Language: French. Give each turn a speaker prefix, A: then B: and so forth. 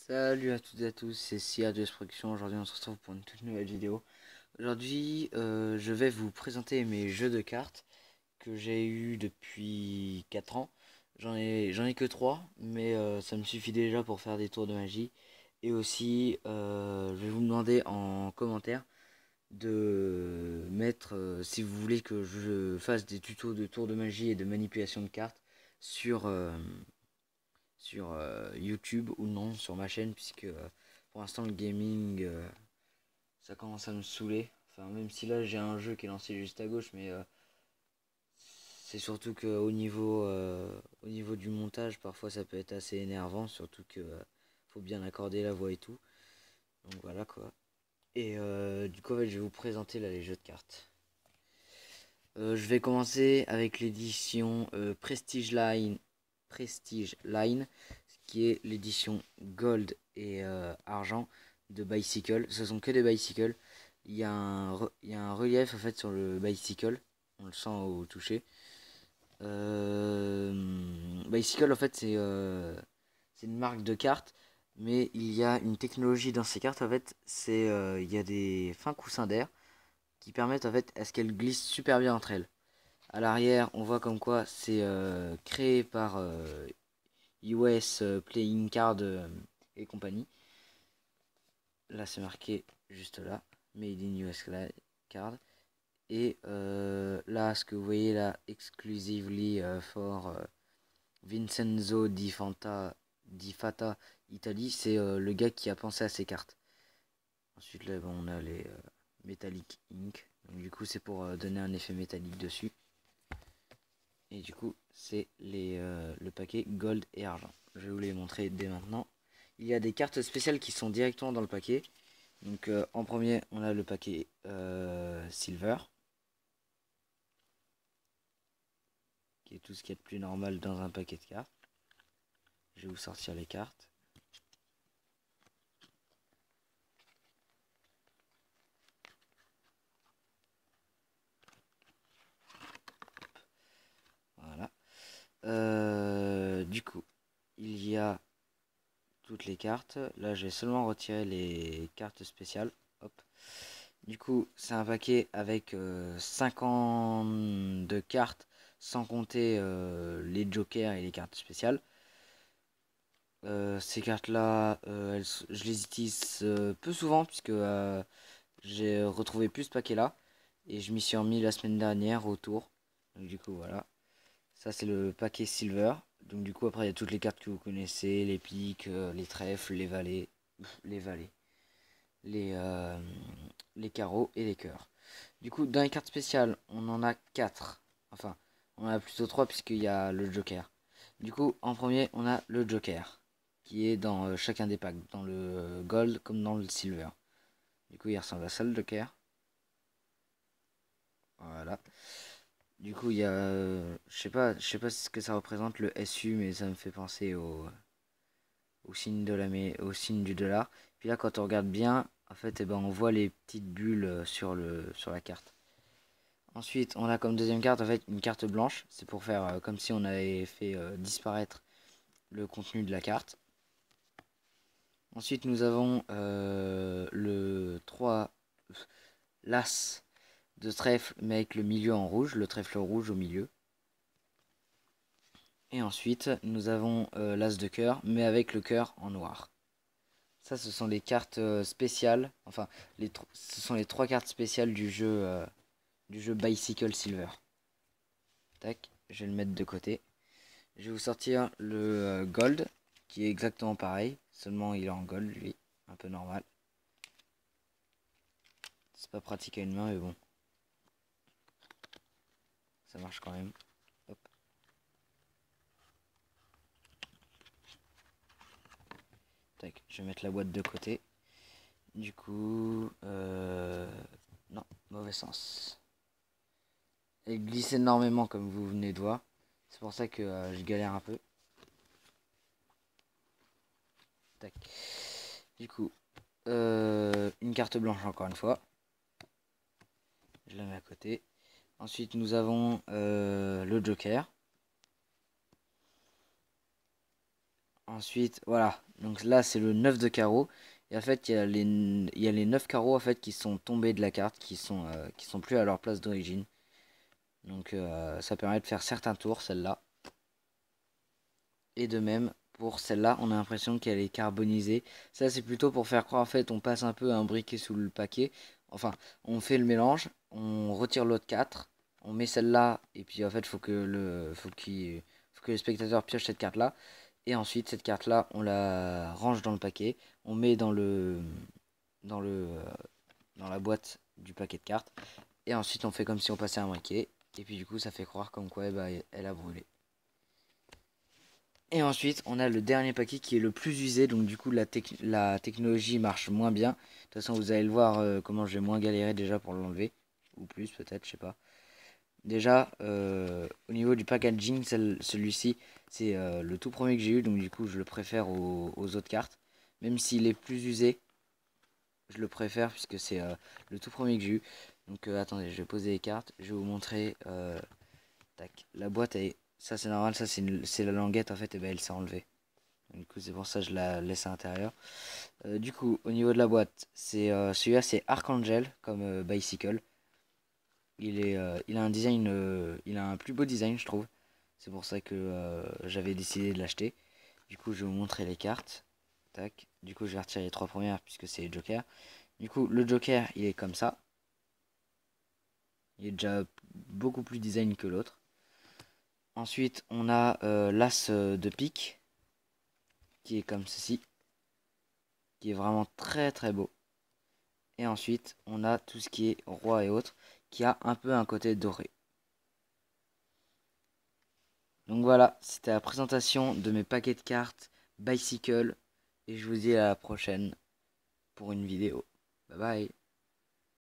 A: Salut à toutes et à tous, c'est Sia de Production. Aujourd'hui on se retrouve pour une toute nouvelle vidéo. Aujourd'hui je vais vous présenter mes jeux de cartes que j'ai eu depuis 4 ans. J'en ai que 3, mais ça me suffit déjà pour faire des tours de magie. Et aussi je vais vous demander en commentaire de mettre si vous voulez que je fasse des tutos de tours de magie et de manipulation de cartes sur YouTube ou non sur ma chaîne, puisque pour l'instant le gaming ça commence à me saouler. Enfin, même si là j'ai un jeu qui est lancé juste à gauche, mais c'est surtout que au niveau du montage parfois ça peut être assez énervant, surtout que faut bien accorder la voix et tout. Donc voilà quoi. Et du coup en fait, je vais vous présenter là les jeux de cartes. Je vais commencer avec l'édition Prestige Line, qui est l'édition Gold et Argent de Bicycle. Ce sont que des bicycles. Il y a un relief en fait sur le bicycle. On le sent au toucher. Bicycle en fait c'est une marque de cartes, mais il y a une technologie dans ces cartes en fait. Il y a des fins coussins d'air qui permettent en fait à ce qu'elles glissent super bien entre elles. À l'arrière, on voit comme quoi c'est créé par US Playing Card et compagnie. Là, c'est marqué juste là, Made in US Card. Et là, ce que vous voyez là, exclusively for Vincenzo Di Fata Italie, c'est le gars qui a pensé à ces cartes. Ensuite, là, bon, on a les Metallic Ink. Donc, du coup, c'est pour donner un effet métallique dessus. Et du coup, c'est le paquet Gold et Argent. Je vais vous les montrer dès maintenant. Il y a des cartes spéciales qui sont directement dans le paquet. Donc en premier, on a le paquet Silver, qui est tout ce qu'il y a de plus normal dans un paquet de cartes. Je vais vous sortir les cartes. Voilà. Du coup, il y a toutes les cartes. Là, j'ai seulement retiré les cartes spéciales. Hop. Du coup, c'est un paquet avec 52 cartes, sans compter les jokers et les cartes spéciales. Ces cartes-là, je les utilise peu souvent, puisque j'ai retrouvé plus ce paquet-là. Et je m'y suis remis la semaine dernière au tour. Donc du coup, voilà. Ça, c'est le paquet Silver. Donc du coup, après, il y a toutes les cartes que vous connaissez, les piques, les trèfles, les valets, les valets, les, euh, les carreaux et les cœurs. Du coup, dans les cartes spéciales, on en a 4. Enfin, on en a plutôt 3 puisqu'il y a le Joker. Du coup, en premier, on a le Joker, qui est dans chacun des packs, dans le Gold comme dans le Silver. Du coup, il ressemble à ça, le Joker. Voilà. Du coup, il y a, je sais pas ce que ça représente le SU, mais ça me fait penser au signe au signe du dollar. Puis là, quand on regarde bien, en fait, eh ben, on voit les petites bulles sur la carte. Ensuite, on a comme deuxième carte en fait une carte blanche. C'est pour faire comme si on avait fait disparaître le contenu de la carte. Ensuite, nous avons le 3 l'as de trèfle, mais avec le milieu en rouge, le trèfle rouge au milieu. Et ensuite, nous avons l'as de cœur, mais avec le cœur en noir. Ça, ce sont les cartes spéciales. Enfin, ce sont les 3 cartes spéciales du jeu Bicycle Silver. Tac, je vais le mettre de côté. Je vais vous sortir le Gold, qui est exactement pareil, seulement il est en Gold, lui, un peu normal. C'est pas pratique à une main, mais bon. Ça marche quand même. Hop. Tac, je vais mettre la boîte de côté. Du coup, non, mauvais sens. Elle glisse énormément comme vous venez de voir. C'est pour ça que je galère un peu. Tac. Du coup, une carte blanche encore une fois. Je la mets à côté. Ensuite, nous avons le Joker. Ensuite, voilà, Donc là c'est le 9 de carreau. Et en fait il y a les 9 carreaux en fait qui sont tombés de la carte, qui sont plus à leur place d'origine. Donc ça permet de faire certains tours celle-là. Et de même pour celle-là on a l'impression qu'elle est carbonisée. Ça c'est plutôt pour faire croire en fait on passe un peu un briquet sous le paquet. Enfin on fait le mélange, on retire l'autre 4, on met celle-là et puis en fait faut que le spectateur pioche cette carte là. Et ensuite cette carte là on la range dans le paquet, on met dans le dans la boîte du paquet de cartes. Et ensuite on fait comme si on passait un briquet. Et puis du coup ça fait croire comme quoi bah, elle a brûlé. Et ensuite, on a le dernier paquet qui est le plus usé. Donc du coup, la technologie marche moins bien. De toute façon, vous allez le voir comment je vais moins galérer déjà pour l'enlever. Ou plus peut-être, je sais pas. Déjà, au niveau du packaging, celui-ci, c'est le tout premier que j'ai eu. Donc du coup, je le préfère aux autres cartes. Même s'il est plus usé, je le préfère puisque c'est le tout premier que j'ai eu. Donc attendez, je vais poser les cartes. Je vais vous montrer. Tac. La boîte, ça c'est normal. Ça c'est la languette en fait. Et ben elle s'est enlevée. Du coup, c'est pour ça que je la laisse à l'intérieur. Du coup, au niveau de la boîte, celui-là, c'est Archangel comme Bicycle. Il a un design, il a un plus beau design, je trouve. C'est pour ça que j'avais décidé de l'acheter. Du coup, je vais vous montrer les cartes. Tac. Du coup, je vais retirer les 3 premières puisque c'est les jokers. Du coup, le joker, il est comme ça. Il est déjà beaucoup plus design que l'autre. Ensuite, on a l'as de pique qui est comme ceci, qui est vraiment très très beau. Et ensuite, on a tout ce qui est roi et autres, qui a un peu un côté doré. Donc voilà, c'était la présentation de mes paquets de cartes Bicycle. Et je vous dis à la prochaine pour une vidéo. Bye bye.